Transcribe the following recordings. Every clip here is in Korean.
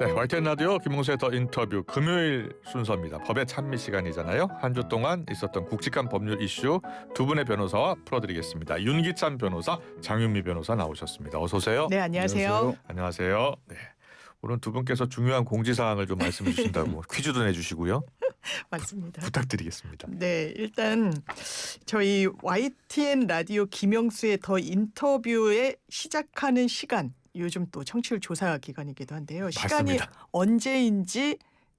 네, YTN 라디오 김홍수의 더 인터뷰 금요일 순서입니다. 법의 찬미 시간이잖아요. 한 주 동안 있었던 굵직한 법률 이슈 두 분의 변호사와 풀어드리겠습니다. 윤기찬 변호사, 장윤미 변호사 나오셨습니다. 어서 오세요. 네, 안녕하세요. 안녕하세요. 네, 오늘 두 분께서 중요한 공지사항을 좀 말씀해 주신다고 퀴즈도 내주시고요. 맞습니다. 부탁드리겠습니다. 네, 일단 저희 YTN 라디오 김영수의 더 인터뷰에 시작하는 시간, 요즘 또 청취율 조사 기간이기도 한데요. 시간이 맞습니다. 언제인지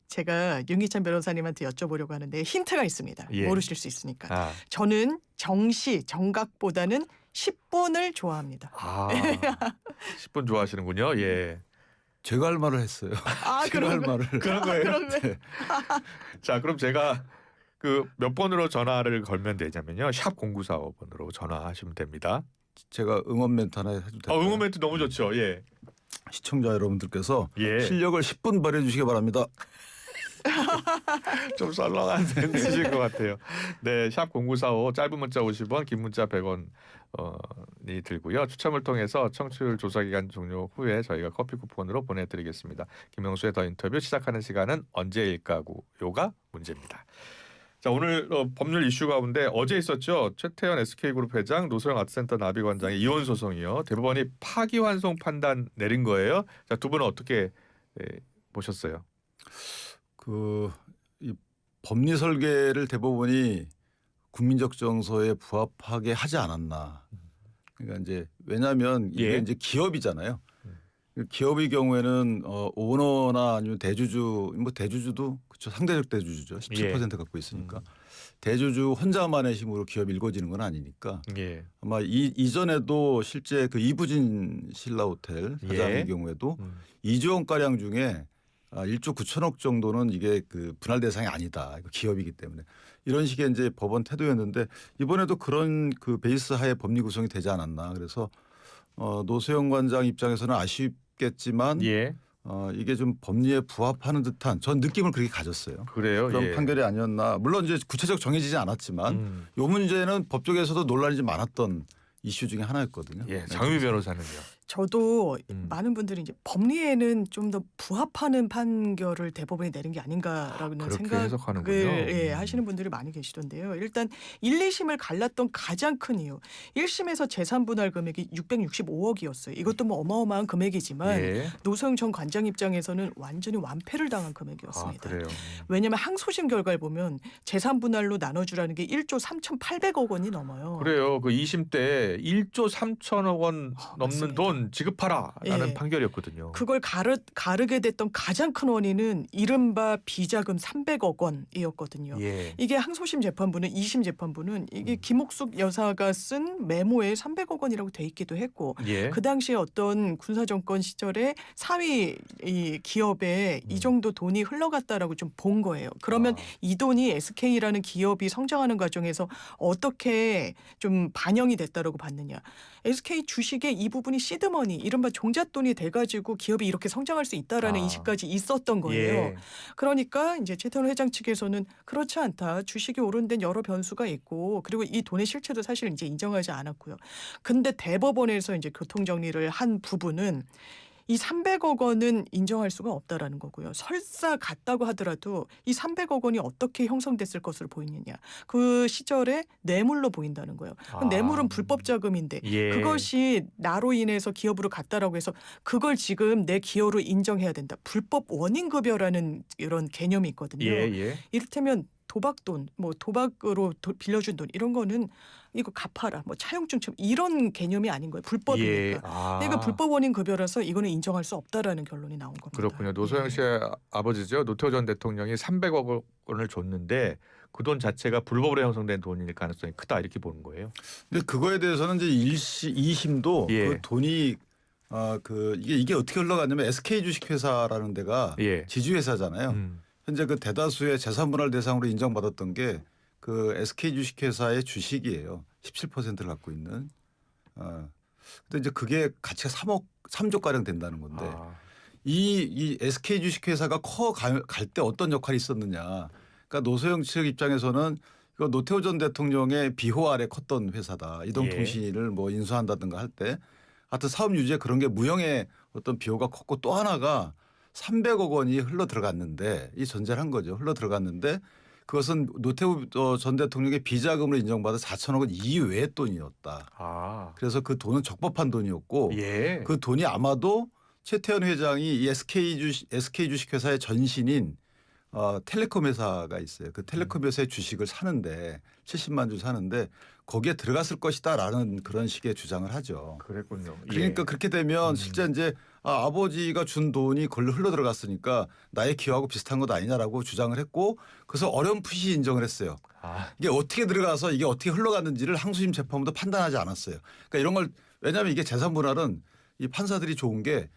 제가 윤기찬 변호사님한테 여쭤보려고 하는데 힌트가 있습니다. 예. 모르실 수 있으니까. 아, 저는 정시, 정각보다는 10분을 좋아합니다. 10분 좋아하시는군요. 예. 제가 할 말을 했어요. 제가 할 말을. 그런 거예요. 그러면 네. 자, 그럼 제가 그 몇 번으로 전화를 걸면 되냐면요. 샵 0945번으로 전화하시면 됩니다. 제가 응원 멘트 하나 해도 될까요? 응원 멘트 너무 좋죠. 예. 시청자 여러분들께서 예. 실력을 10분 발휘해 주시기 바랍니다. 좀 썰렁한 멘트실 것 같아요. 네, 샵 0945 짧은 문자 50원, 긴 문자 100원이 들고요. 추첨을 통해서 청취율 조사 기간 종료 후에 저희가 커피 쿠폰으로 보내드리겠습니다. 김영수의 더 인터뷰 시작하는 시간은 언제일까요가 문제입니다. 자, 오늘 법률 이슈 가운데 어제 있었죠. 최태원 SK그룹 회장, 노소영 아트센터 나비관장의 이혼 소송이요. 대법원이 파기환송 판단 내린 거예요. 자, 두 분은 어떻게 보셨어요? 이 법리 설계를 대법원이 국민적 정서에 부합하게 하지 않았나. 그러니까 이제 왜냐하면 이게 예. 이제 기업이잖아요. 기업의 경우에는 오너나 아니면 대주주, 뭐 대주주도 그렇죠. 상대적 대주주죠. 17% 갖고 있으니까 대주주 혼자만의 힘으로 기업이 일궈지는 건 아니니까. 예. 아마 이전에도 실제 그 이부진 신라호텔 사장의 예. 경우에도 2조 원 가량 중에 1조 9천억 정도는 이게 그 분할 대상이 아니다. 이거 기업이기 때문에 이런 식의 이제 법원 태도였는데 이번에도 그런 그 베이스 하에 법리 구성이 되지 않았나. 그래서 노소영 관장 입장에서는 아쉽겠지만 예. 이게 좀 법리에 부합하는 듯한 전 느낌을 그렇게 가졌어요. 그래요. 그런 예. 판결이 아니었나. 물론 이제 구체적 정해지지 않았지만 이 문제는 법조계에서도 논란이 좀 많았던 이슈 중에 하나였거든요. 예. 네. 장미 변호사는요. 저도 많은 분들이 이제 법리에는 좀 더 부합하는 판결을 대법원이 내린 게 아닌가라는 그렇게 생각을 해석하는군요. 하시는 분들이 많이 계시던데요. 일단 1, 2심을 갈랐던 가장 큰 이유. 1심에서 재산분할 금액이 665억이었어요. 이것도 뭐 어마어마한 금액이지만 예. 노소영 전 관장 입장에서는 완전히 완패를 당한 금액이었습니다. 그래요. 왜냐하면 항소심 결과를 보면 재산분할로 나눠주라는 게 1조 3,800억 원이 넘어요. 그래요. 그 2심 때 1조 3천억 원 넘는 맞습니다. 돈 지급하라라는 예. 판결이었거든요. 그걸 가르게 됐던 가장 큰 원인은 이른바 비자금 300억 원이었거든요. 예. 이게 항소심 재판부는 2심 재판부는 이게 김옥숙 여사가 쓴 메모에 300억 원이라고 돼 있기도 했고 예. 그 당시에 어떤 군사정권 시절에 사위 이 기업에 이 정도 돈이 흘러갔다라고 좀 본 거예요. 그러면 이 돈이 SK라는 기업이 성장하는 과정에서 어떻게 좀 반영이 됐다라고 봤느냐. SK 주식의 이 부분이 시드머니 이른바 종잣돈이 돼가지고 기업이 이렇게 성장할 수 있다라는 인식까지 있었던 거예요. 예. 그러니까 이제 최태원 회장 측에서는 그렇지 않다. 주식이 오른 데는 여러 변수가 있고 그리고 이 돈의 실체도 사실 이제 인정하지 않았고요. 근데 대법원에서 이제 교통 정리를 한 부분은 이 300억 원은 인정할 수가 없다라는 거고요. 설사 같다고 하더라도 이 300억 원이 어떻게 형성됐을 것으로 보이느냐. 그 시절에 뇌물로 보인다는 거예요. 뇌물은 불법 자금인데 예. 그것이 나로 인해서 기업으로 갔다라고 해서 그걸 지금 내 기여로 인정해야 된다. 불법 원인급여라는 이런 개념이 있거든요. 예. 예. 이를테면 도박돈, 뭐 도박으로 빌려준 돈 이런 거는 이거 갚아라, 뭐 차용증처럼 이런 개념이 아닌 거예요. 불법이니까. 예. 그러니까 불법 원인 급여라서 이거는 인정할 수 없다라는 결론이 나온 겁니다. 그렇군요. 노소영 씨의 아버지죠. 노태우 전 대통령이 300억 원을 줬는데 그 돈 자체가 불법으로 형성된 돈일 가능성이 크다 이렇게 보는 거예요. 근데 그거에 대해서는 이제 2심도 예. 그 돈이 이게 어떻게 흘러갔냐면 SK 주식회사라는 데가 예. 지주회사잖아요. 현재 그 대다수의 재산분할 대상으로 인정받았던 게 그 SK 주식회사의 주식이에요. 17%를 갖고 있는. 근데 이제 그게 가치가 3조 가량 된다는 건데 이 SK 주식회사가 갈 때 어떤 역할이 있었느냐. 그러니까 노소영 측 입장에서는 이거 노태우 전 대통령의 비호 아래 컸던 회사다. 이동통신을 뭐 인수한다든가 할 때 하여튼 사업 유지에 그런 게 무형의 어떤 비호가 컸고 또 하나가 300억 원이 흘러 들어갔는데 이 전제를 한 거죠. 흘러 들어갔는데 그것은 노태우 전 대통령의 비자금으로 인정받은 4천억 원 이외의 돈이었다. 아, 그래서 그 돈은 적법한 돈이었고 예. 그 돈이 아마도 최태원 회장이 이 SK 주식회사의 전신인 텔레콤 회사가 있어요. 그 텔레콤 회사의 주식을 사는데 70만 주 사는데 거기에 들어갔을 것이다라는 그런 식의 주장을 하죠. 그랬군요. 그러니까 예. 그렇게 되면 실제 이제 아버지가 준 돈이 걸로 흘러 들어갔으니까 나의 기여하고 비슷한 것 아니냐라고 주장을 했고 그래서 어렴풋이 인정을 했어요. 아, 이게 어떻게 들어가서 이게 어떻게 흘러갔는지를 항소심 재판부도 판단하지 않았어요. 그러니까 이런 걸 왜냐하면 이게 재산 분할은 이 판사들이 좋은 게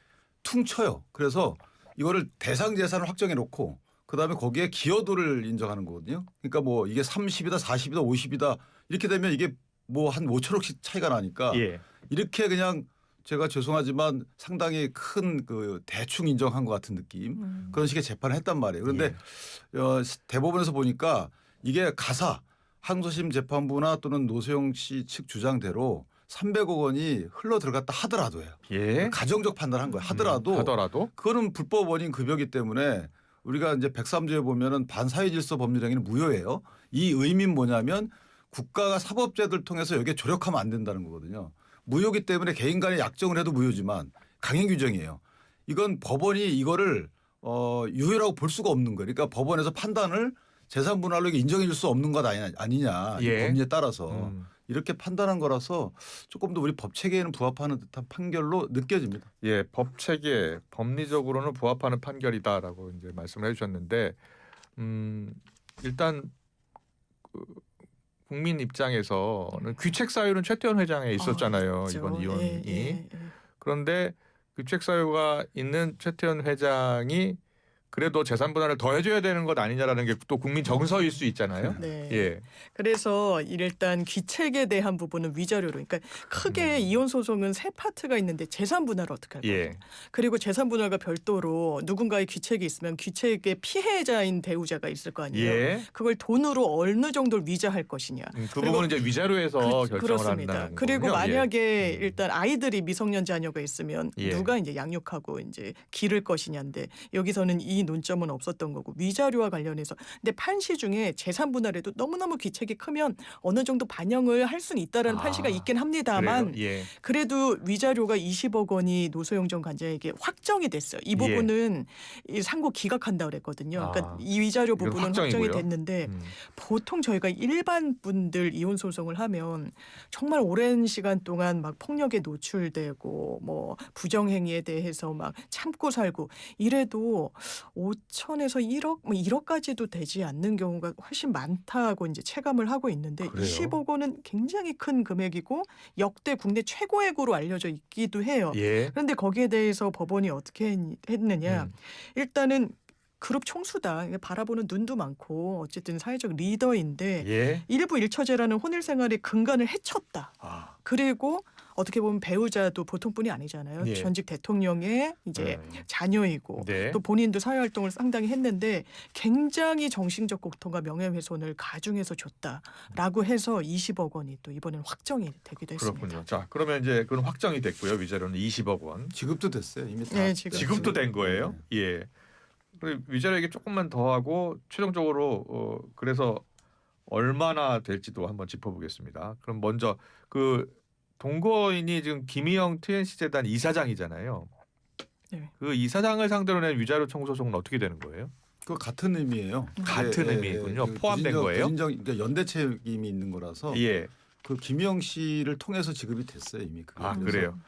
퉁쳐요. 그래서 이거를 대상 재산을 확정해 놓고 그다음에 거기에 기여도를 인정하는 거거든요. 그러니까 뭐 이게 30이다 40이다 50이다 이렇게 되면 이게 뭐 한 5천억씩 차이가 나니까 예. 이렇게 그냥 제가 죄송하지만 상당히 큰 그 대충 인정한 것 같은 느낌 그런 식의 재판을 했단 말이에요. 그런데 대법원에서 보니까 이게 가사 항소심 재판부나 또는 노소영 씨 측 주장대로 300억 원이 흘러 들어갔다 하더라도요. 예. 가정적 판단한 거예요. 하더라도 하더라도 그거는 불법 원인 급여기 때문에 우리가 이제 103조에 보면은 반사회질서 법률행위는 무효예요. 이 의미는 뭐냐면 국가가 사법제도를 통해서 여기에 조력하면 안 된다는 거거든요. 무효기 때문에 개인 간에 약정을 해도 무효지만 강행 규정이에요. 이건 법원이 이거를 유효라고 볼 수가 없는 거예요. 그러니까 법원에서 판단을 재산 분할로 인정해 줄 수 없는 것 아니냐. 이 예. 법리에 따라서 이렇게 판단한 거라서 조금 더 우리 법 체계에는 부합하는 듯한 판결로 느껴집니다. 예, 법 체계 법리적으로는 부합하는 판결이다라고 이제 말씀을 해주셨는데 일단 그 국민 입장에서는 귀책 사유는 최태원 회장에 있었잖아요. 그렇죠. 이번 이혼이. 예, 예, 예. 그런데 귀책 사유가 있는 최태원 회장이 그래도 재산 분할을 더 해줘야 되는 것 아니냐라는 게 또 국민 정서일 수 있잖아요. 네. 예, 그래서 일단 귀책에 대한 부분은 위자료로, 그러니까 크게 이혼 소송은 세 파트가 있는데 재산 분할을 어떻게 할 거냐. 예, 그리고 재산 분할과 별도로 누군가의 귀책이 있으면 귀책의 피해자인 배우자가 있을 거 아니에요. 예. 그걸 돈으로 어느 정도를 위자할 것이냐. 그 부분은 이제 위자료에서 결정을 그렇습니다. 한다는 그리고 거군요. 만약에 예. 일단 아이들이 미성년 자녀가 있으면 예. 누가 이제 양육하고 이제 기를 것이냐인데 여기서는 이 논점은 없었던 거고 위자료와 관련해서 근데 판시 중에 재산 분할에도 너무너무 귀책이 크면 어느 정도 반영을 할 수는 있다라는 판시가 있긴 합니다만 그래요? 예. 그래도 위자료가 20억 원이 노소영 전 관장에게 확정이 됐어요. 이 부분은 이 상고 기각한다 그랬거든요. 그러니까 이 위자료 이건 부분은 확정이고요. 확정이 됐는데 보통 저희가 일반 분들 이혼 소송을 하면 정말 오랜 시간 동안 막 폭력에 노출되고 뭐 부정행위에 대해서 막 참고 살고 이래도 5천에서 1억 뭐 1억까지도 되지 않는 경우가 훨씬 많다고 이제 체감을 하고 있는데 그래요? 20억 원은 굉장히 큰 금액이고 역대 국내 최고액으로 알려져 있기도 해요. 예. 그런데 거기에 대해서 법원이 어떻게 했느냐. 일단은 그룹 총수다. 바라보는 눈도 많고 어쨌든 사회적 리더인데 예. 일부 일처제라는 혼일 생활의 근간을 해쳤다. 아, 그리고 어떻게 보면 배우자도 보통뿐이 아니잖아요. 예. 전직 대통령의 이제 자녀이고 네. 또 본인도 사회활동을 상당히 했는데 굉장히 정신적 고통과 명예훼손을 가중해서 줬다라고 해서 20억 원이 또 이번에는 확정이 되기도 했습니다. 그렇군요. 자, 그러면 이제 그건 확정이 됐고요. 위자료는 20억 원. 지급도 됐어요. 이미 다. 네, 지급도 된 거예요. 예. 그리고 위자료 얘기 조금만 더 하고 최종적으로 그래서 얼마나 될지도 한번 짚어보겠습니다. 그럼 먼저 그 동거인이 지금 김희영 TNC 재단 이사장이잖아요. 네. 그 이사장을 상대로 낸 위자료 청구 소송은 어떻게 되는 거예요? 그 같은 의미예요. 같은 의미군요. 포함된 거예요? 그러니까 연대 책임이 있는 거라서 예. 그 김영 씨를 통해서 지급이 됐어요 이미. 그게. 아, 그래서, 그래요.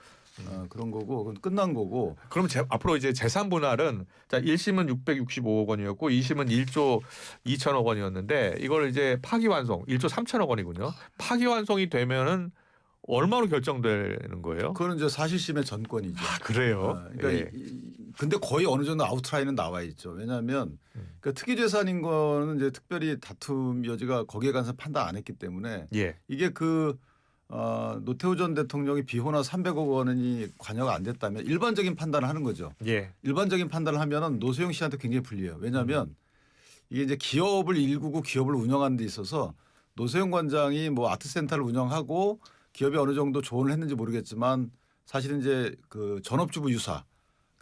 그런 거고 그건 끝난 거고. 그럼 앞으로 이제 재산 분할은 자 1심은 665억 원이었고 2심은 1조 2천억 원이었는데 이걸 이제 파기환송 1조 3천억 원이군요. 파기환송이 되면은 얼마로 결정되는 거예요? 그거는 이제 사실심의 전권이죠. 아, 그래요? 그러니까 근데 거의 어느 정도 아웃라인은 나와 있죠. 왜냐하면 그러니까 특이재산인 거는 이제 특별히 다툼 여지가 거기에 관해서 판단 안 했기 때문에 예. 이게 노태우 전 대통령이 비호나 300억 원이 관여가 안 됐다면 일반적인 판단을 하는 거죠. 예. 일반적인 판단을 하면은 노소영 씨한테 굉장히 불리해요. 왜냐하면 이게 이제 기업을 일구고 기업을 운영하는 데 있어서 노소영 관장이 뭐 아트센터를 운영하고 기업이 어느 정도 조언을 했는지 모르겠지만 사실은 이제 그 전업주부 유사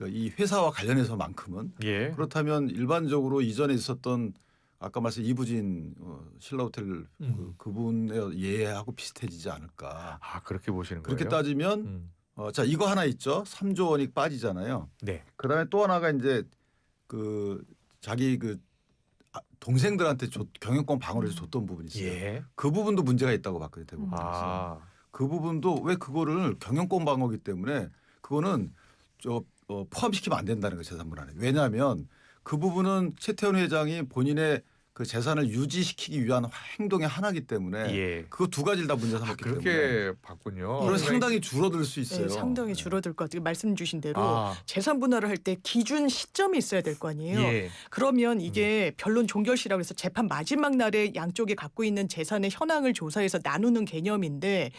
그러니까 이 회사와 관련해서만큼은 예. 그렇다면 일반적으로 이전에 있었던 아까 말씀 이부진 신라호텔 그분의 예하고 비슷해지지 않을까. 아 그렇게 보시는 그렇게 거예요? 따지면 자 이거 하나 있죠. 3조 원이 빠지잖아요. 네. 그다음에 또 하나가 이제 그 자기 그 동생들한테 경영권 방어를 해서 줬던 부분이 있어요. 예. 그 부분도 문제가 있다고 봤거든요. 대법원에서. 아. 그 부분도 왜 그거를 경영권 방어기 때문에 그거는 포함시키면 안 된다는 거예요. 재산분 안에. 왜냐하면 그 부분은 최태원 회장이 본인의 그 재산을 유지시키기 위한 행동의 하나이기 때문에 예. 그거 두 가지를 다 문제 삼았기 때문에 그렇게 봤군요. 그래서 상당히 줄어들 수 있어요. 네, 상당히 줄어들 것 같아요. 말씀 주신 대로 아. 재산 분할을 할 때 기준 시점이 있어야 될 거 아니에요. 예. 그러면 이게 변론 종결시라고 해서 재판 마지막 날에 양쪽이 갖고 있는 재산의 현황을 조사해서 나누는 개념인데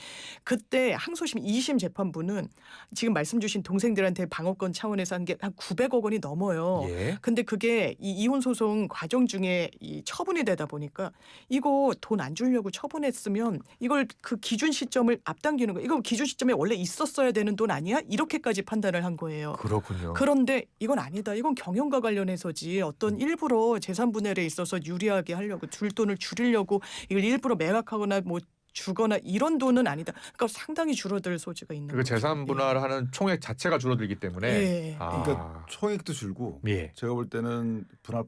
그때 항소심 2심 재판부는 지금 말씀 주신 동생들한테 방어권 차원에서 한 게 한 900억 원이 넘어요. 예. 근데 그게 이 이혼 소송 과정 중에 이 처분이 되다 보니까 이거 돈 안 주려고 처분했으면 이걸 그 기준 시점을 앞당기는 거예요. 이거 기준 시점에 원래 있었어야 되는 돈 아니야? 이렇게까지 판단을 한 거예요. 그렇군요. 그런데 이건 아니다. 이건 경영과 관련해서지 어떤 일부러 재산 분할에 있어서 유리하게 하려고 줄 돈을 줄이려고 이걸 일부러 매각하거나 뭐 주거나 이런 돈은 아니다. 그러니까 상당히 줄어들 소지가 있는 그 거죠. 재산 분할하는 총액 자체가 줄어들기 때문에. 예. 아. 그러니까 총액도 줄고 예. 제가 볼 때는 분할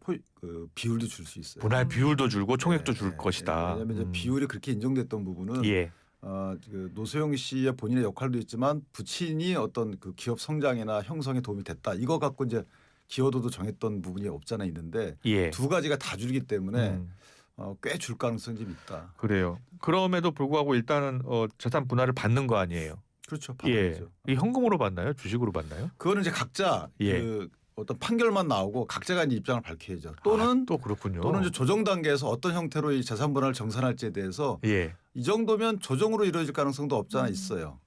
비율도 줄 수 있어요. 분할 비율도 줄고 총액도 네, 줄 네, 것이다. 왜냐하면 이제 비율이 그렇게 인정됐던 부분은 예. 그 노소영 씨의 본인의 역할도 있지만 부친이 어떤 그 기업 성장이나 형성에 도움이 됐다. 이거 갖고 이제 기여도도 정했던 부분이 없잖아 있는데 예. 두 가지가 다 줄기 때문에 꽤 줄 가능성이 좀 있다. 그래요. 그럼에도 불구하고 일단은 재산 분할을 받는 거 아니에요. 그렇죠. 예. 받아야죠. 이 현금으로 받나요? 주식으로 받나요? 그거는 이제 각자 예. 그 어떤 판결만 나오고 각자가 이제 입장을 밝혀야죠. 또는 또 그렇군요. 또는 이제 조정 단계에서 어떤 형태로 이 재산 분할을 정산할지에 대해서 예. 이 정도면 조정으로 이루어질 가능성도 없지 않아 있어요.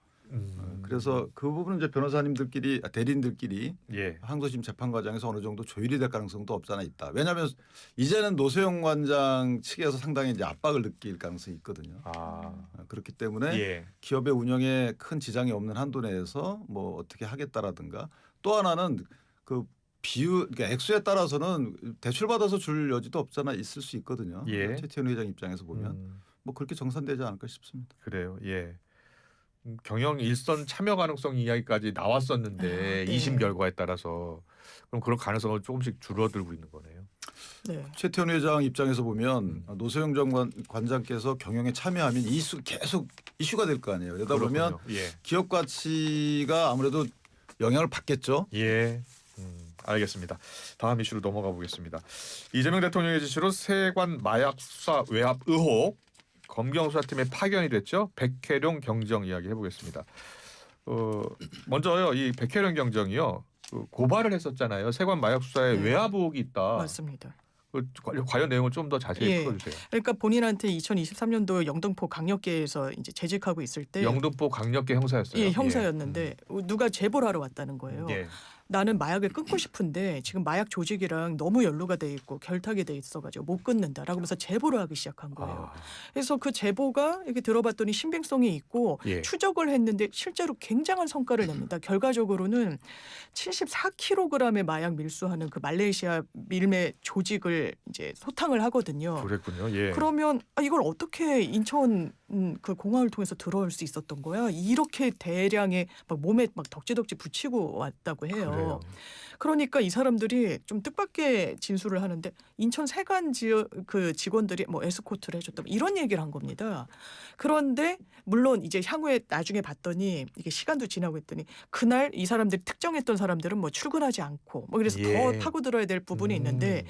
그래서 그 부분은 이제 변호사님들끼리 대리인들끼리 예. 항소심 재판 과정에서 어느 정도 조율이 될 가능성도 없지 않아 있다. 왜냐하면 이제는 노소영 관장 측에서 상당히 이제 압박을 느낄 가능성이 있거든요. 아. 그렇기 때문에 예. 기업의 운영에 큰 지장이 없는 한도 내에서 뭐 어떻게 하겠다라든가 또 하나는 그 비율 그러니까 액수에 따라서는 대출 받아서 줄 여지도 없잖아 있을 수 있거든요. 예. 최태원 회장 입장에서 보면 뭐 그렇게 정산되지 않을까 싶습니다. 그래요. 예. 경영 일선 참여 가능성 이야기까지 나왔었는데 네. 2심 결과에 따라서 그럼 그런 가능성은 조금씩 줄어들고 있는 거네요. 네. 최태원 회장 입장에서 보면 노소영 전 관장께서 경영에 참여하면 계속 이슈가 될 거 아니에요. 그러다 보면 그렇군요. 예. 기업 가치가 아무래도 영향을 받겠죠. 예. 알겠습니다. 다음 이슈로 넘어가 보겠습니다. 이재명 대통령의 지시로 세관 마약 수사 외압 의혹 검경 수사팀에 파견이 됐죠. 백혜룡 경정 이야기 해보겠습니다. 먼저요, 이 백혜룡 경정이요 고발을 했었잖아요. 세관 마약 수사에 네. 외압 의혹이 있다. 맞습니다. 관련 내용을 좀 더 자세히 예. 풀어주세요. 그러니까 본인한테 2023년도 영등포 강력계에서 이제 재직하고 있을 때 영등포 강력계 형사였어요. 예, 형사였는데 누가 제보를 하러 왔다는 거예요. 예. 나는 마약을 끊고 싶은데 지금 마약 조직이랑 너무 연루가 돼 있고 결탁이 돼 있어가지고 못 끊는다라고 하면서 제보를 하기 시작한 거예요. 그래서 그 제보가 이렇게 들어봤더니 신빙성이 있고 예. 추적을 했는데 실제로 굉장한 성과를 냅니다. 결과적으로는 74kg의 마약 밀수하는 그 말레이시아 밀매 조직을 이제 소탕을 하거든요. 그랬군요. 예. 그러면 이걸 어떻게 인천 그 공항을 통해서 들어올 수 있었던 거야? 이렇게 대량의 막 몸에 막 덕지덕지 붙이고 왔다고 해요. 그래요. 그러니까 이 사람들이 좀 뜻밖의 진술을 하는데 인천 세관 지역 그 직원들이 뭐 에스코트를 해줬다 이런 얘기를 한 겁니다. 그런데 물론 이제 향후에 나중에 봤더니 이게 시간도 지나고 했더니 그날 이 사람들이 특정했던 사람들은 뭐 출근하지 않고 뭐 그래서 예. 더 파고들어야 될 부분이 있는데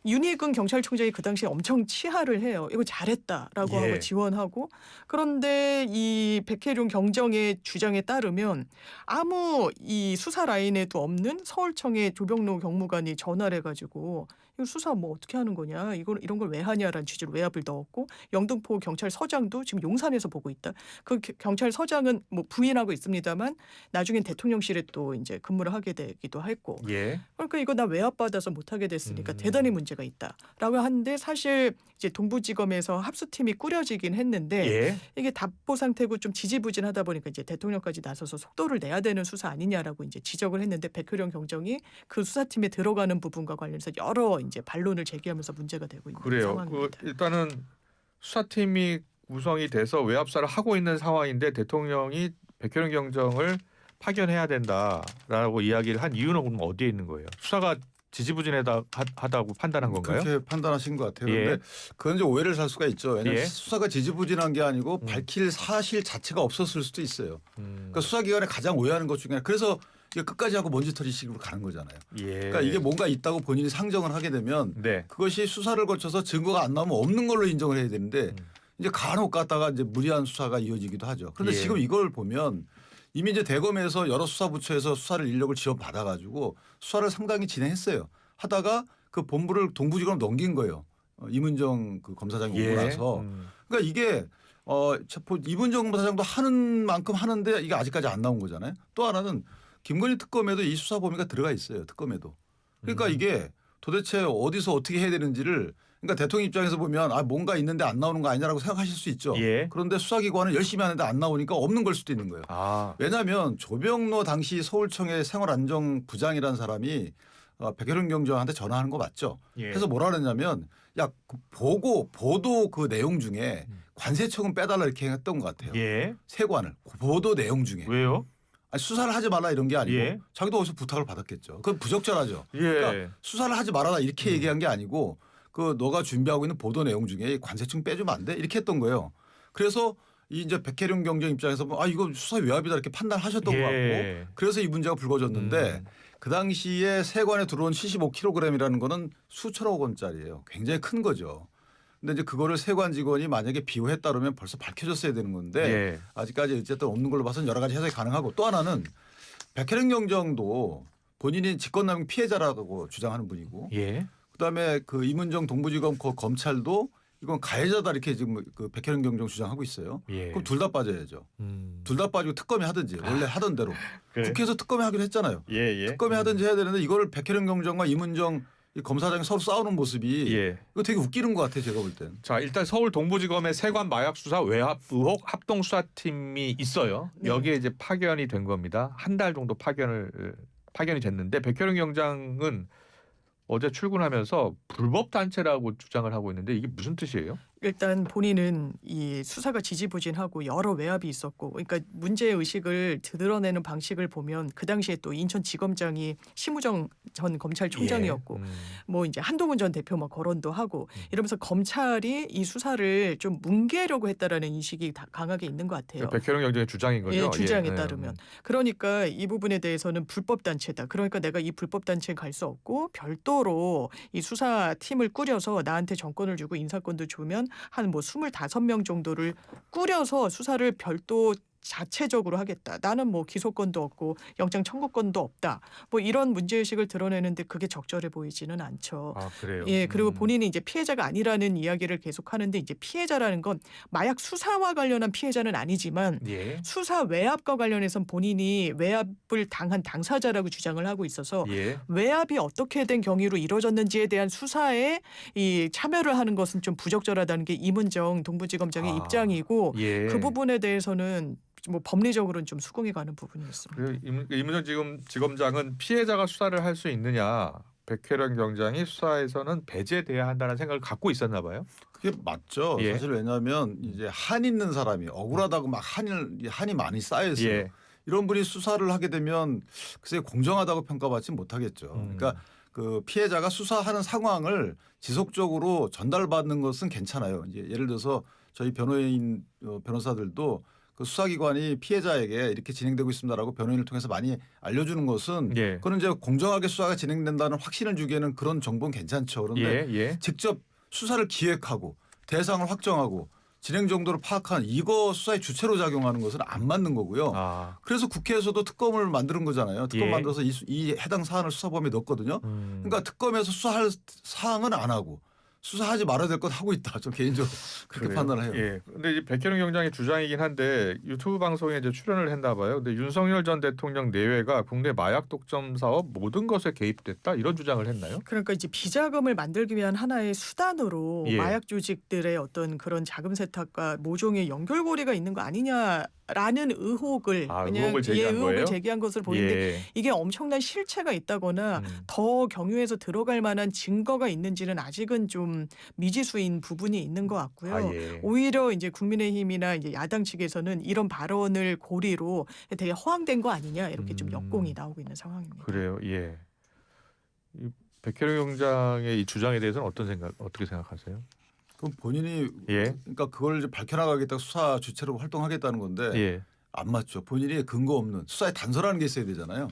윤희근 경찰청장이 그 당시에 엄청 치하를 해요. 이거 잘했다라고 예. 하고 지원하고 그런데 이 백혜룡 경정의 주장에 따르면 아무 이 수사 라인에도 없는 서울청의 조병로 경무관이 전화를 해가지고 이거 수사 뭐 어떻게 하는 거냐, 이런 걸 왜 하냐라는 취지로 외압을 넣었고 영등포 경찰서장도 지금 용산에서 보고 있다. 그 경찰서장은 뭐 부인하고 있습니다만 나중엔 대통령실에 또 이제 근무를 하게 되기도 했고 예. 그러니까 이거 나 외압 받아서 못 하게 됐으니까 음. 대단히 문제가 있다라고 하는데 사실 이제 동부지검에서 합수팀이 꾸려지긴 했는데 예. 이게 답보 상태고 좀 지지부진하다 보니까 이제 대통령까지 나서서 속도를 내야 되는 수사 아니냐라고 이제 지적을 했는데 백효령 경정이 그 수사팀에 들어가는 부분과 관련해서 여러 이제 반론을 제기하면서 문제가 되고 있는 그래요. 상황입니다. 일단은 수사팀이 구성이 돼서 외압 수사를 하고 있는 상황인데 대통령이 백효령 경정을 파견해야 된다라고 이야기를 한 이유는 그럼 어디에 있는 거예요? 수사가 지지부진하다고 판단한 건가요? 그렇게 판단하신 것 같아요. 예. 그런데 그건 이제 오해를 살 수가 있죠. 왜냐하면 예. 수사가 지지부진한 게 아니고 밝힐 사실 자체가 없었을 수도 있어요. 그러니까 수사기관에 가장 오해하는 것 중에 하나. 그래서 이게 끝까지 하고 먼지털이식으로 가는 거잖아요. 예. 그러니까 이게 뭔가 있다고 본인이 상정을 하게 되면 네. 그것이 수사를 거쳐서 증거가 안 나오면 없는 걸로 인정을 해야 되는데 이제 간혹 갔다가 이제 무리한 수사가 이어지기도 하죠. 그런데 예. 지금 이걸 보면 이미 이제 대검에서 여러 수사부처에서 수사를 인력을 지원 받아가지고 수사를 상당히 진행했어요. 하다가 그 본부를 동부지검 넘긴 거예요. 이문정 그 검사장이 오고 나서. 그러니까 이게 이문정 검사장도 하는 만큼 하는데 이게 아직까지 안 나온 거잖아요. 또 하나는 김건희 특검에도 이 수사 범위가 들어가 있어요. 특검에도. 그러니까 이게 도대체 어디서 어떻게 해야 되는지를 그러니까 대통령 입장에서 보면 뭔가 있는데 안 나오는 거 아니냐라고 생각하실 수 있죠. 예. 그런데 수사기관은 열심히 하는데 안 나오니까 없는 걸 수도 있는 거예요. 아. 왜냐하면 조병로 당시 서울청의 생활안정부장이라는 사람이 백혜련 경정한테 전화하는 거 맞죠? 예. 그래서 뭐라 그랬냐면 그 보도 그 내용 중에 관세청은 빼달라 이렇게 했던 것 같아요. 예. 세관을 보도 내용 중에. 왜요? 아니, 수사를 하지 말라 이런 게 아니고 예. 자기도 어디서 부탁을 받았겠죠. 그건 부적절하죠. 예. 그러니까 수사를 하지 말아라 이렇게 얘기한 게 아니고 그 너가 준비하고 있는 보도 내용 중에 관세청 빼주면 안 돼? 이렇게 했던 거예요. 그래서 이제 백혜련 경정 입장에서 이거 수사 외압이다 이렇게 판단하셨던 것 예. 같고 그래서 이 문제가 불거졌는데 그 당시에 세관에 들어온 75kg이라는 거는 수천억 원짜리예요. 굉장히 큰 거죠. 근데 이제 그거를 세관 직원이 만약에 비호했다 그러면 벌써 밝혀졌어야 되는 건데 예. 아직까지 어쨌든 없는 걸로 봐서는 여러 가지 해석이 가능하고 또 하나는 백혜련 경정도 본인이 직권남용 피해자라고 주장하는 분이고 예. 그다음에 그 이문정 동부지검 검찰도 이건 가해자다 이렇게 지금 그 백혜련 경정 주장하고 있어요. 예. 그럼 둘 다 빠져야죠. 둘 다 빠지고 특검이 하든지 원래 하던 대로 그래. 국회에서 특검이 하기로 했잖아요. 예. 예. 특검이 하든지 해야 되는데 이거를 백혜련 경정과 이문정 이 검사장이 서로 싸우는 모습이 예. 이거 되게 웃기는 것 같아요. 제가 볼 때는. 자, 일단 서울 동부지검의 세관 마약 수사 외압 의혹 합동 수사팀이 있어요. 네. 여기에 이제 파견이 된 겁니다. 한 달 정도 파견이 됐는데 백효령 경장은 어제 출근하면서 불법 단체라고 주장을 하고 있는데 이게 무슨 뜻이에요? 일단 본인은 이 수사가 지지부진하고 여러 외압이 있었고 그러니까 문제 의식을 드러내는 방식을 보면 그 당시에 또 인천지검장이 심우정 전 검찰총장이었고 예. 뭐 이제 한동훈 전 대표 막 거론도 하고 이러면서 검찰이 이 수사를 좀 뭉개려고 했다라는 인식이 다 강하게 있는 것 같아요. 백효령 경장의 주장인 거죠. 예, 주장에 예. 따르면. 그러니까 이 부분에 대해서는 불법 단체다. 그러니까 내가 이 불법 단체에 갈 수 없고 별도로 이 수사팀을 꾸려서 나한테 정권을 주고 인사권도 주면 한 뭐 25명 정도를 꾸려서 수사를 별도 자체적으로 하겠다. 나는 뭐 기소권도 없고 영장 청구권도 없다. 뭐 이런 문제의식을 드러내는데 그게 적절해 보이지는 않죠. 아, 그래요. 예, 그리고 본인이 이제 피해자가 아니라는 이야기를 계속 하는데 이제 피해자라는 건 마약 수사와 관련한 피해자는 아니지만 예. 수사 외압과 관련해서는 본인이 외압을 당한 당사자라고 주장을 하고 있어서 예. 외압이 어떻게 된 경위로 이루어졌는지에 대한 수사에 이 참여를 하는 것은 좀 부적절하다는 게 이문정 동부지검장의 입장이고 예. 그 부분에 대해서는 뭐 법리적으로는 좀 수긍이 가는 부분이었습니다. 그리고 이문정 지검장은 피해자가 수사를 할 수 있느냐 백혜련 경장이 수사에서는 배제돼야 한다는 생각을 갖고 있었나 봐요. 그게 맞죠. 예. 사실 왜냐하면 이제 한 있는 사람이 억울하다고 막 한이 많이 쌓여 있어요. 예. 이런 분이 수사를 하게 되면 글쎄 공정하다고 평가받지 못하겠죠. 그러니까 그 피해자가 수사하는 상황을 지속적으로 전달받는 것은 괜찮아요. 이제 예를 들어서 저희 변호사들도 그 수사기관이 피해자에게 이렇게 진행되고 있습니다라고 변호인을 통해서 많이 알려주는 것은 예. 그건 이제 공정하게 수사가 진행된다는 확신을 주기에는 그런 정보는 괜찮죠. 그런데 예. 직접 수사를 기획하고 대상을 확정하고 진행 정도를 파악한 이거 수사의 주체로 작용하는 것은 안 맞는 거고요. 아. 그래서 국회에서도 특검을 만드는 거잖아요. 특검 예. 만들어서 이 해당 사안을 수사범위에 넣었거든요. 그러니까 특검에서 수사할 사항은 안 하고 수사하지 말아야 될 건 하고 있다. 좀 개인적으로 그렇게 그래요? 판단을 해요. 예. 근데 이제 백혜령 경장의 주장이긴 한데 유튜브 방송에 이제 출연을 했나 봐요. 근데 윤석열 전 대통령 내외가 국내 마약 독점 사업 모든 것에 개입됐다 이런 주장을 했나요? 그러니까 이제 비자금을 만들기 위한 하나의 수단으로 예. 마약 조직들의 어떤 그런 자금 세탁과 모종의 연결고리가 있는 거 아니냐라는 의혹을 의혹을 제기한 의혹을 거예요? 제기한 것을 보이는데 예. 이게 엄청난 실체가 있다거나 더 경유해서 들어갈 만한 증거가 있는지는 아직은 좀 미지수인 부분이 있는 것 같고요. 아, 예. 오히려 이제 국민의힘이나 이제 야당 측에서는 이런 발언을 고리로 되게 허황된 거 아니냐 이렇게 좀 역공이 나오고 있는 상황입니다. 그래요. 예. 이 백혜령 경장의 이 주장에 대해서는 어떻게 생각하세요? 그럼 본인이 예. 그러니까 그걸 이제 밝혀나가겠다 수사 주체로 활동하겠다는 건데 예. 안 맞죠. 본인이 근거 없는 수사에 단서라는 게 있어야 되잖아요.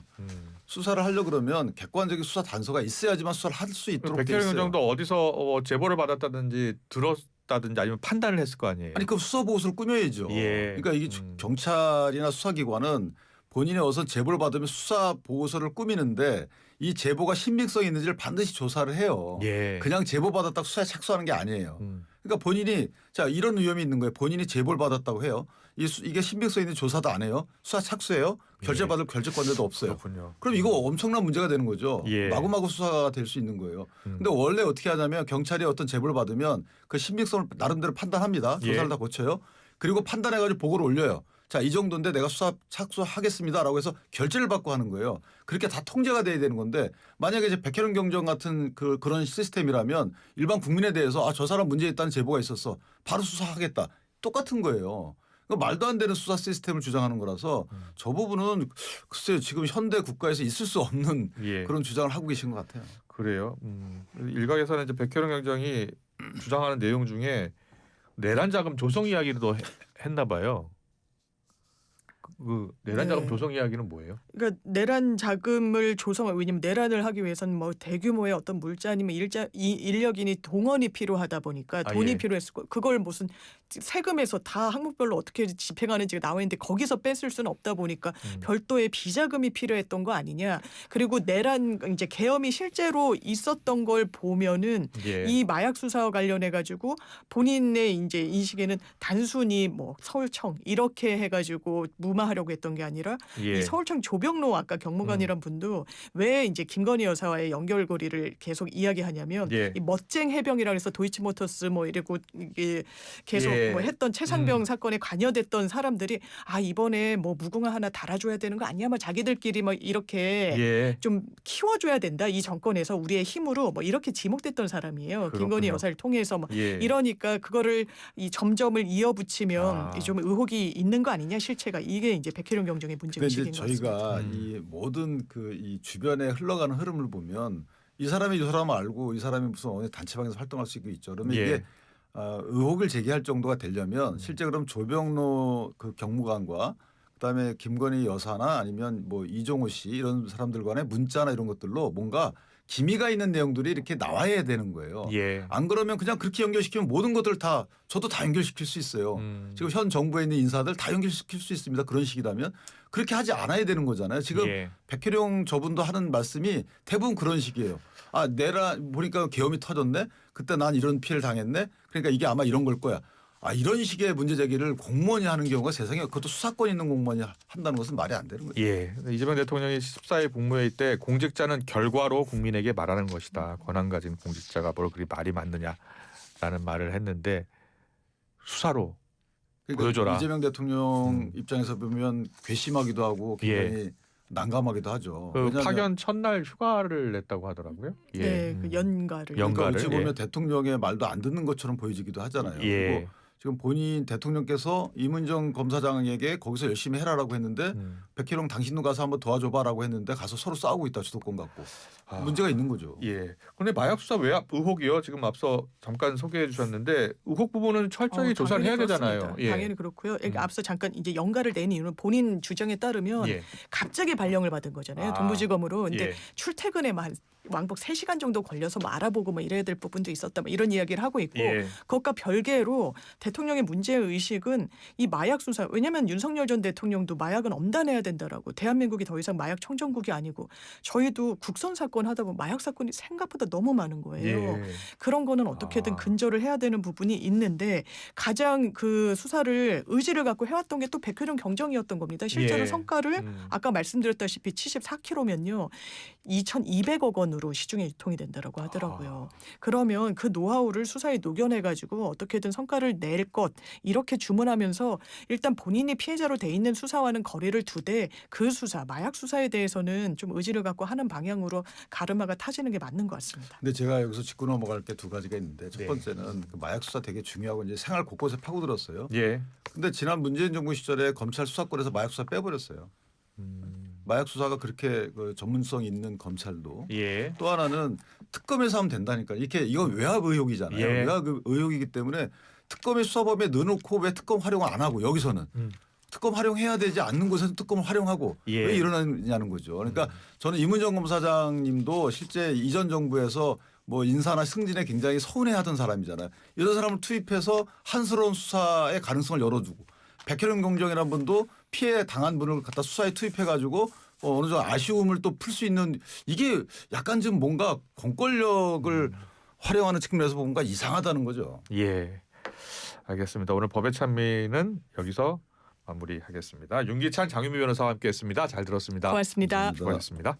수사를 하려 그러면 객관적인 수사 단서가 있어야지만 수사를 할 수 있도록 돼 백혜령 있어요. 경장도 어디서 제보를 받았다든지 들었다든지 아니면 판단을 했을 거 아니에요. 아니 그 수사 보고서를 꾸며야죠. 예. 그러니까 이게 경찰이나 수사기관은 본인이 어선 제보를 받으면 수사 보고서를 꾸미는데 이 제보가 신빙성이 있는지를 반드시 조사를 해요. 예. 그냥 제보 받았다고 수사에 착수하는 게 아니에요. 그러니까 본인이 자 이런 위험이 있는 거예요. 본인이 제보를 받았다고 해요. 이게 신빙성 있는 조사도 안 해요. 수사 착수해요. 결재받을 결재권도 없어요. 그렇군요. 그럼 이거 엄청난 문제가 되는 거죠. 예. 마구마구 수사가 될 수 있는 거예요. 근데 원래 어떻게 하냐면 경찰이 어떤 제보를 받으면 그 신빙성을 나름대로 판단합니다. 조사를 예. 다 거쳐요. 그리고 판단해가지고 보고를 올려요. 자, 이 정도인데 내가 수사 착수하겠습니다라고 해서 결재를 받고 하는 거예요. 그렇게 다 통제가 돼야 되는 건데 만약에 이제 백혜령 경정 같은 그런 시스템이라면 일반 국민에 대해서 아, 저 사람 문제 있다는 제보가 있었어. 바로 수사하겠다. 똑같은 거예요. 그러니까 말도 안 되는 수사 시스템을 주장하는 거라서 저 부분은 글쎄요. 지금 현대 국가에서 있을 수 없는 예. 그런 주장을 하고 계신 것 같아요. 그래요. 일각에서는 이제 백혜령 경장이 주장하는 내용 중에 내란 자금 조성 이야기도 했나 봐요. 그 내란 자금 네. 조성 이야기는 뭐예요? 그러니까 내란 자금을 조성할 왜냐면 내란을 하기 위해서는 뭐 대규모의 어떤 물자 아니면 인력이니 동원이 필요하다 보니까 돈이 예. 필요했을 거 그걸 무슨 세금에서 다 항목별로 어떻게 집행하는지가 나와 있는데 거기서 뺐을 수는 없다 보니까 별도의 비자금이 필요했던 거 아니냐. 그리고 내란 이제 계엄이 실제로 있었던 걸 보면은 예. 이 마약 수사와 관련해 가지고 본인의 이제 인식에는 단순히 뭐 서울청 이렇게 해 가지고 무마하려고 했던 게 아니라 예. 이 서울청 조병로 아까 경무관이란 분도 왜 이제 김건희 여사와의 연결고리를 계속 이야기하냐면 예. 이 멋쟁 해병이라 해서 도이치모터스 뭐 이러고 이게 계속 예. 뭐 했던 최상병 사건에 관여됐던 사람들이 아 이번에 뭐 무궁화 하나 달아줘야 되는 거 아니야? 뭐 자기들끼리 뭐 이렇게 예. 좀 키워줘야 된다 이 정권에서 우리의 힘으로 뭐 이렇게 지목됐던 사람이에요. 그렇군요. 김건희 여사를 통해서 뭐 예. 이러니까 그거를 이 점점을 이어붙이면 아. 좀 의혹이 있는 거 아니냐 실체가 이게 이제 백혜령 경정의 문제 근데 의식인 이제 것 같습니다. 저희가 이 모든 이 주변에 흘러가는 흐름을 보면 이 사람이 이 사람을 알고 이 사람이 무슨 어느 단체방에서 활동할 수 있죠. 그러면 예. 이게 의혹을 제기할 정도가 되려면 실제 그럼 조병로 그 경무관과 그다음에 김건희 여사나 아니면 뭐 이종호 씨 이런 사람들 간의 문자나 이런 것들로 뭔가 기미가 있는 내용들이 이렇게 나와야 되는 거예요. 예. 안 그러면 그냥 그렇게 연결시키면 모든 것들 다 저도 다 연결시킬 수 있어요. 지금 현 정부에 있는 인사들 다 연결시킬 수 있습니다. 그런 식이라면 그렇게 하지 않아야 되는 거잖아요. 지금 예. 백혜령 저분도 하는 말씀이 대부분 그런 식이에요. 아, 내라 보니까 계엄이 터졌네. 그때 난 이런 피해를 당했네. 그러니까 이게 아마 이런 걸 거야. 아, 이런 식의 문제 제기를 공무원이 하는 경우가 세상에 그것도 수사권 있는 공무원이 한다는 것은 말이 안 되는 거죠. 예. 이재명 대통령이 14일 국무회의 때 공직자는 결과로 국민에게 말하는 것이다. 권한 가진 공직자가 뭘 그리 말이 많느냐라는 말을 했는데 수사로 그러니까 보여줘라. 이재명 대통령 입장에서 보면 괘씸하기도 하고 굉장히 난감하기도 하죠. 그 왜냐하면 파견 첫날 휴가를 냈다고 하더라고요. 예. 네, 그 연가를. 그러니까 연가를, 어찌 보면 예. 대통령의 말도 안 듣는 것처럼 보여지기도 하잖아요. 예. 그리고 지금 본인 대통령께서 이문정 검사장에게 거기서 열심히 해라라고 했는데 백혜령 당신도 가서 한번 도와줘봐라고 했는데 가서 서로 싸우고 있다 주도권 갖고 문제가 있는 거죠. 예. 그런데 마약 수사 외압 의혹이요. 지금 앞서 잠깐 소개해 주셨는데 의혹 부분은 철저히 조사를 해야 당연히 되잖아요. 그렇습니다. 예. 당연히 그렇고요. 앞서 잠깐 이제 연가를 낸 이유는 본인 주장에 따르면 예. 갑자기 발령을 받은 거잖아요. 아. 동부지검으로. 근데 예. 출퇴근에 왕복 3시간 정도 걸려서 뭐 알아보고 뭐 이래야 될 부분도 있었다. 뭐 이런 이야기를 하고 있고 예. 그것과 별개로 대통령의 문제 의식은 이 마약 수사 왜냐하면 윤석열 전 대통령도 마약은 엄단해야 된다라고 대한민국이 더 이상 마약 청정국이 아니고 저희도 국선 사건 하다 보면 마약 사건이 생각보다 너무 많은 거예요. 예. 그런 거는 어떻게든 아. 근절을 해야 되는 부분이 있는데 가장 그 수사를 의지를 갖고 해왔던 게 또 백혈병 경정이었던 겁니다. 실제로 예. 성과를 아까 말씀드렸다시피 74kg면요. 2,200억 원으로 시중에 유통이 된다라고 하더라고요. 그러면 그 노하우를 수사에 녹여내가지고 어떻게든 성과를 낼 것 이렇게 주문하면서 일단 본인이 피해자로 돼 있는 수사와는 거리를 두되 그 수사, 마약 수사에 대해서는 좀 의지를 갖고 하는 방향으로 가르마가 타지는 게 맞는 것 같습니다. 근데 제가 여기서 짚고 넘어갈 게 두 가지가 있는데 첫 네. 번째는 그 마약 수사 되게 중요하고 이제 생활 곳곳에 파고들었어요. 예. 근데 지난 문재인 정부 시절에 검찰 수사권에서 마약 수사 빼버렸어요. 마약 수사가 그렇게 그 전문성 있는 검찰도 예. 또 하나는 특검에서 하면 된다니까. 이거 외압 의혹이잖아요. 예. 외압 의혹이기 때문에 특검의 수사범위에 넣어놓고 왜 특검 활용 안 하고 여기서는 특검 활용해야 되지 않는 곳에서 특검을 활용하고 예. 왜 이러느냐는 거죠. 그러니까 저는 이문정 검사장님도 실제 이전 정부에서 뭐 인사나 승진에 굉장히 서운해하던 사람이잖아요. 이런 사람을 투입해서 한스러운 수사의 가능성을 열어주고 백혈병 경정이라는 분도 피해 당한 분을 갖다 수사에 투입해가지고 어느 정도 아쉬움을 또 풀 수 있는 이게 약간 좀 뭔가 공권력을 활용하는 측면에서 뭔가 이상하다는 거죠. 예. 알겠습니다. 오늘 법의 찬미는 여기서 마무리하겠습니다. 윤기찬 장유미 변호사와 함께했습니다. 잘 들었습니다. 고맙습니다. 감사합니다. 수고하셨습니다.